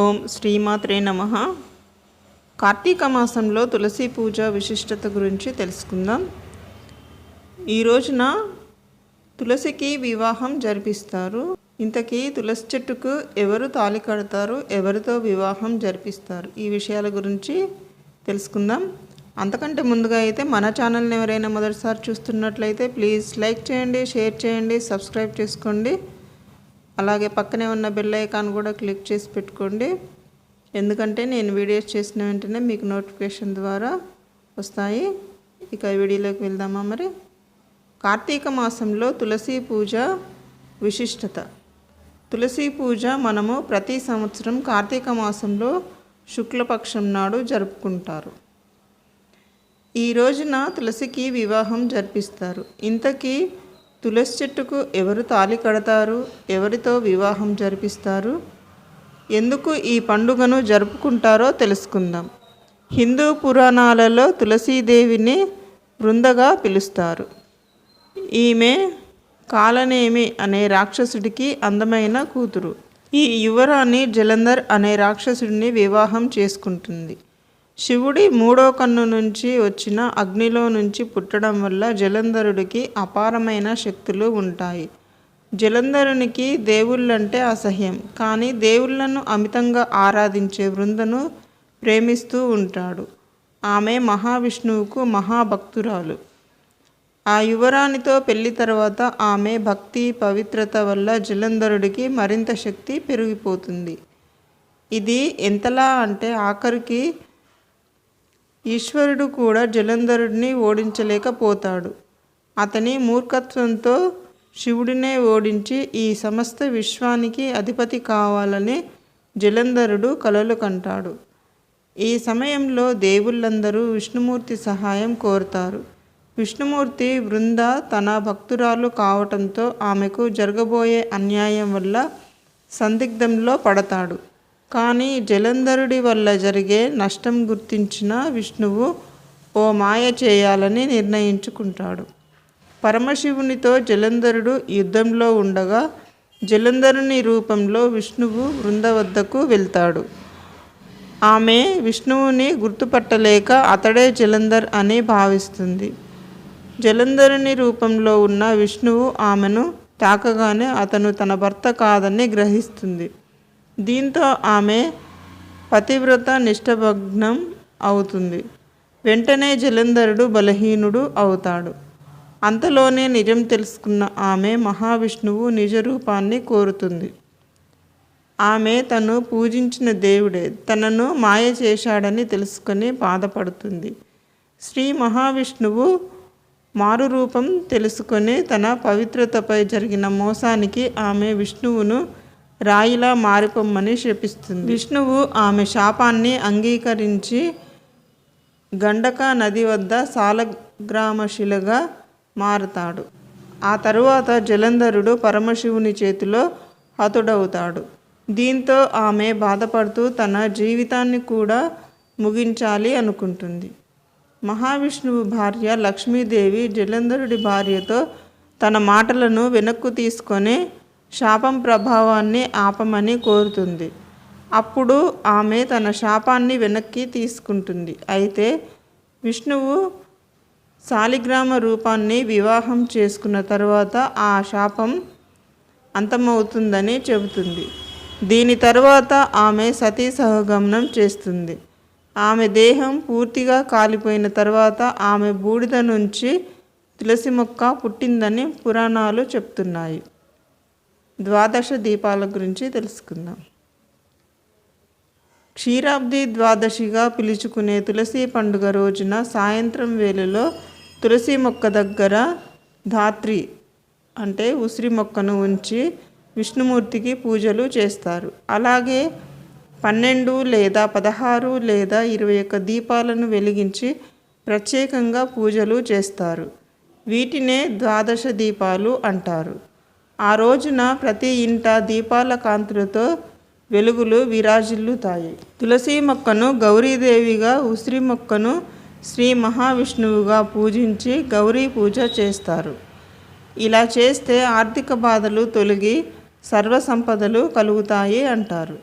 ఓం శ్రీమాత్రే నమః. కార్తీక మాసంలో తులసి పూజ విశిష్టత గురించి తెలుసుకుందాం. ఈ రోజున తులసికి వివాహం జరిపిస్తారు. ఇంతకీ తులసి చెట్టుకు ఎవరు తాళి కడతారు, ఎవరితో వివాహం జరిపిస్తారు, ఈ విషయాల గురించి తెలుసుకుందాం. అంతకంటే ముందుగా అయితే మన ఛానల్ని ఎవరైనా మొదటిసారి చూస్తున్నట్లయితే ప్లీజ్ లైక్ చేయండి, షేర్ చేయండి, సబ్స్క్రైబ్ చేసుకోండి. అలాగే పక్కనే ఉన్న బెల్ ఐకాన్ కూడా క్లిక్ చేసి పెట్టుకోండి. ఎందుకంటే నేను వీడియోస్ చేసిన వెంటనే మీకు నోటిఫికేషన్ ద్వారా వస్తాయి. ఇక వీడియోలోకి వెళ్దామా. మరి కార్తీక మాసంలో తులసి పూజ విశిష్టత. తులసి పూజ మనము ప్రతి సంవత్సరం కార్తీక మాసంలో శుక్లపక్షం నాడు జరుపుకుంటారు. ఈ రోజున తులసికి వివాహం జరిపిస్తారు. ఇంతకీ తులసి చెట్టుకు ఎవరు తాళి కడతారు, ఎవరితో వివాహం జరిపిస్తారు, ఎందుకు ఈ పండుగను జరుపుకుంటారో తెలుసుకుందాం. హిందూ పురాణాలలో తులసీదేవిని బృందగా పిలుస్తారు. ఈమె కాలనేమి అనే రాక్షసుడికి అందమైన కూతురు. ఈ యువరాణి జలంధర్ అనే రాక్షసుడిని వివాహం చేసుకుంటుంది. శివుడి మూడో కన్ను నుంచి వచ్చిన అగ్నిలో నుంచి పుట్టడం వల్ల జలంధరుడికి అపారమైన శక్తులు ఉంటాయి. జలంధరునికి దేవుళ్ళంటే అసహ్యం, కానీ దేవుళ్లను అమితంగా ఆరాధించే బృందను ప్రేమిస్తూ ఉంటాడు. ఆమె మహావిష్ణువుకు మహాభక్తురాలు. ఆ యువరాణితో పెళ్లి తర్వాత ఆమె భక్తి పవిత్రత వల్ల జలంధరుడికి మరింత శక్తి పెరిగిపోతుంది. ఇది ఎంతలా అంటే ఆఖరికి ఈశ్వరుడు కూడా జలంధరుడిని ఓడించలేకపోతాడు. అతని మూర్ఖత్వంతో శివుడినే ఓడించి ఈ సమస్త విశ్వానికి అధిపతి కావాలని జలంధరుడు కలలు కంటాడు. ఈ సమయంలో దేవుళ్ళందరూ విష్ణుమూర్తి సహాయం కోరుతారు. విష్ణుమూర్తి బృంద తన భక్తురాలు కావటంతో ఆమెకు జరగబోయే అన్యాయం వల్ల సందిగ్ధంలో పడతాడు. కానీ జలంధరుడి వల్ల జరిగే నష్టం గుర్తించిన విష్ణువు ఓ మాయ చేయాలని నిర్ణయించుకుంటాడు. పరమశివునితో జలంధరుడు యుద్ధంలో ఉండగా జలంధరుని రూపంలో విష్ణువు బృంద వద్దకు వెళ్తాడు. ఆమె విష్ణువుని గుర్తుపట్టలేక అతడే జలంధర్ అని భావిస్తుంది. జలంధరుని రూపంలో ఉన్న విష్ణువు ఆమెను తాకగానే అతను తన భర్త కాదని గ్రహిస్తుంది. దీంతో ఆమె పతివ్రత నిష్టభగ్నం అవుతుంది. వెంటనే జలంధరుడు బలహీనుడు అవుతాడు. అంతలోనే నిజం తెలుసుకున్న ఆమె మహావిష్ణువు నిజ రూపాన్ని కోరుతుంది. ఆమె తను పూజించిన దేవుడే తనను మాయ చేశాడని తెలుసుకొని బాధపడుతుంది. శ్రీ మహావిష్ణువు మారు రూపం తెలుసుకొని తన పవిత్రతపై జరిగిన మోసానికి ఆమె విష్ణువును రాయిలా మారిపోమ్మని శపిస్తుంది. విష్ణువు ఆమె శాపాన్ని అంగీకరించి గండక నది వద్ద సాలగ్రామశిలగా మారతాడు. ఆ తరువాత జలంధరుడు పరమశివుని చేతిలో హతుడవుతాడు. దీంతో ఆమె బాధపడుతూ తన జీవితాన్ని కూడా ముగించాలి అనుకుంటుంది. మహావిష్ణువు భార్య లక్ష్మీదేవి జలంధరుడి భార్యతో తన మాటలను వెనక్కు తీసుకొని శాపం ప్రభావాన్ని ఆపమని కోరుతుంది. అప్పుడు ఆమె తన శాపాన్ని వెనక్కి తీసుకుంటుంది. అయితే విష్ణువు శాలిగ్రామ రూపాన్ని వివాహం చేసుకున్న తర్వాత ఆ శాపం అంతమవుతుందని చెబుతుంది. దీని తర్వాత ఆమె సతీ సహగమనం చేస్తుంది. ఆమె దేహం పూర్తిగా కాలిపోయిన తర్వాత ఆమె బూడిద నుంచి తులసి మొక్క పుట్టిందని పురాణాలు చెప్తున్నాయి. ద్వాదశ దీపాల గురించి తెలుసుకుందాం. క్షీరాబ్ది ద్వాదశిగా పిలుచుకునే తులసి పండుగ రోజున సాయంత్రం వేళలో తులసి మొక్క దగ్గర ధాత్రి అంటే ఉసిరి మొక్కను ఉంచి విష్ణుమూర్తికి పూజలు చేస్తారు. అలాగే 12 లేదా 16 లేదా 21 దీపాలను వెలిగించి ప్రత్యేకంగా పూజలు చేస్తారు. వీటినే ద్వాదశ దీపాలు అంటారు. ఆ రోజున ప్రతి ఇంట దీపాల కాంతులతో వెలుగులు విరాజిల్లుతాయి. తులసి మొక్కను గౌరీదేవిగా, ఉసిరి మొక్కను శ్రీ మహావిష్ణువుగా పూజించి గౌరీ పూజ చేస్తారు. ఇలా చేస్తే ఆర్థిక బాధలు తొలగి సర్వ సంపదలు కలుగుతాయి అంటారు.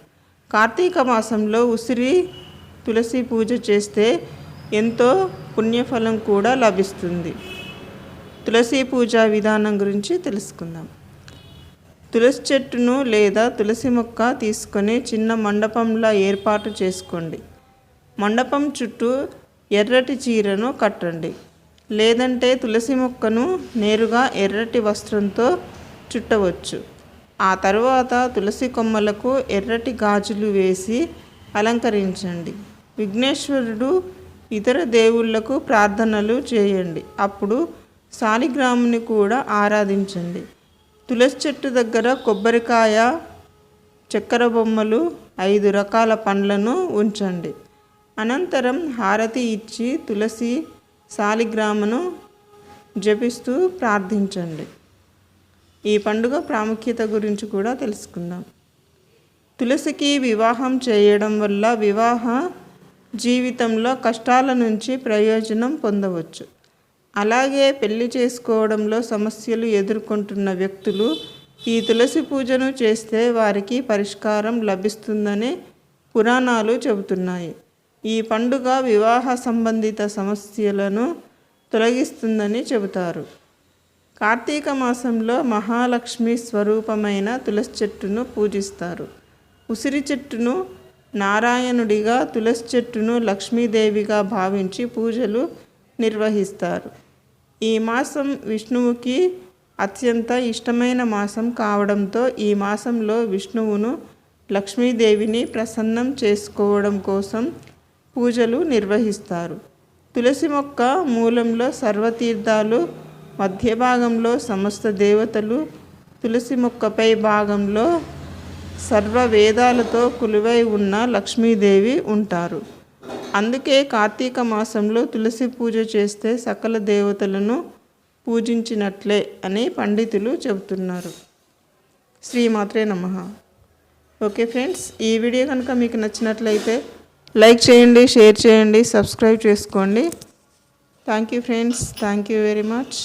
కార్తీక మాసంలో ఉసిరి తులసి పూజ చేస్తే ఎంతో పుణ్యఫలం కూడా లభిస్తుంది. తులసి పూజా విధానం గురించి తెలుసుకుందాం. తులసి చెట్టును లేదా తులసి మొక్క తీసుకొని చిన్న మండపంలా ఏర్పాటు చేసుకోండి. మండపం చుట్టూ ఎర్రటి చీరను కట్టండి. లేదంటే తులసి మొక్కను నేరుగా ఎర్రటి వస్త్రంతో చుట్టవచ్చు. ఆ తర్వాత తులసి కొమ్మలకు ఎర్రటి గాజులు వేసి అలంకరించండి. విఘ్నేశ్వరుడు, ఇతర దేవుళ్లకు ప్రార్థనలు చేయండి. అప్పుడు శాలిగ్రాముని కూడా ఆరాధించండి. తులసి చెట్టు దగ్గర కొబ్బరికాయ, చక్కెర బొమ్మలు, 5 రకాల పండ్లను ఉంచండి. అనంతరం హారతి ఇచ్చి తులసి శాలిగ్రామను జపిస్తూ ప్రార్థించండి. ఈ పండుగ ప్రాముఖ్యత గురించి కూడా తెలుసుకుందాం. తులసికి వివాహం చేయడం వల్ల వివాహ జీవితంలో కష్టాల నుంచి ప్రయోజనం పొందవచ్చు. అలాగే పెళ్లి చేసుకోవడంలో సమస్యలు ఎదుర్కొంటున్న వ్యక్తులు ఈ తులసి పూజను చేస్తే వారికి పరిష్కారం లభిస్తుందని పురాణాలు చెబుతున్నాయి. ఈ పండుగ వివాహ సంబంధిత సమస్యలను తొలగిస్తుందని చెబుతారు. కార్తీక మాసంలో మహాలక్ష్మి స్వరూపమైన తులసి చెట్టును పూజిస్తారు. ఉసిరి చెట్టును నారాయణుడిగా, తులసి చెట్టును లక్ష్మీదేవిగా భావించి పూజలు నిర్వహిస్తారు. ఈ మాసం విష్ణువుకి అత్యంత ఇష్టమైన మాసం కావడంతో ఈ మాసంలో విష్ణువును, లక్ష్మీదేవిని ప్రసన్నం చేసుకోవడం కోసం పూజలు నిర్వహిస్తారు. తులసి మొక్క మూలంలో సర్వతీర్థాలు, మధ్య భాగంలో సమస్త దేవతలు, తులసి మొక్కపై భాగంలో సర్వ వేదాలతో కొలువై ఉన్న లక్ష్మీదేవి ఉంటారు. అందుకే కార్తీక మాసంలో తులసి పూజ చేస్తే సకల దేవతలను పూజించినట్లే అని పండితులు చెబుతున్నారు. శ్రీమాత్రే నమః. ఓకే ఫ్రెండ్స్, ఈ వీడియో కనుక మీకు నచ్చినట్లయితే లైక్ చేయండి, షేర్ చేయండి, సబ్స్క్రైబ్ చేసుకోండి. Thank you friends, thank you very much.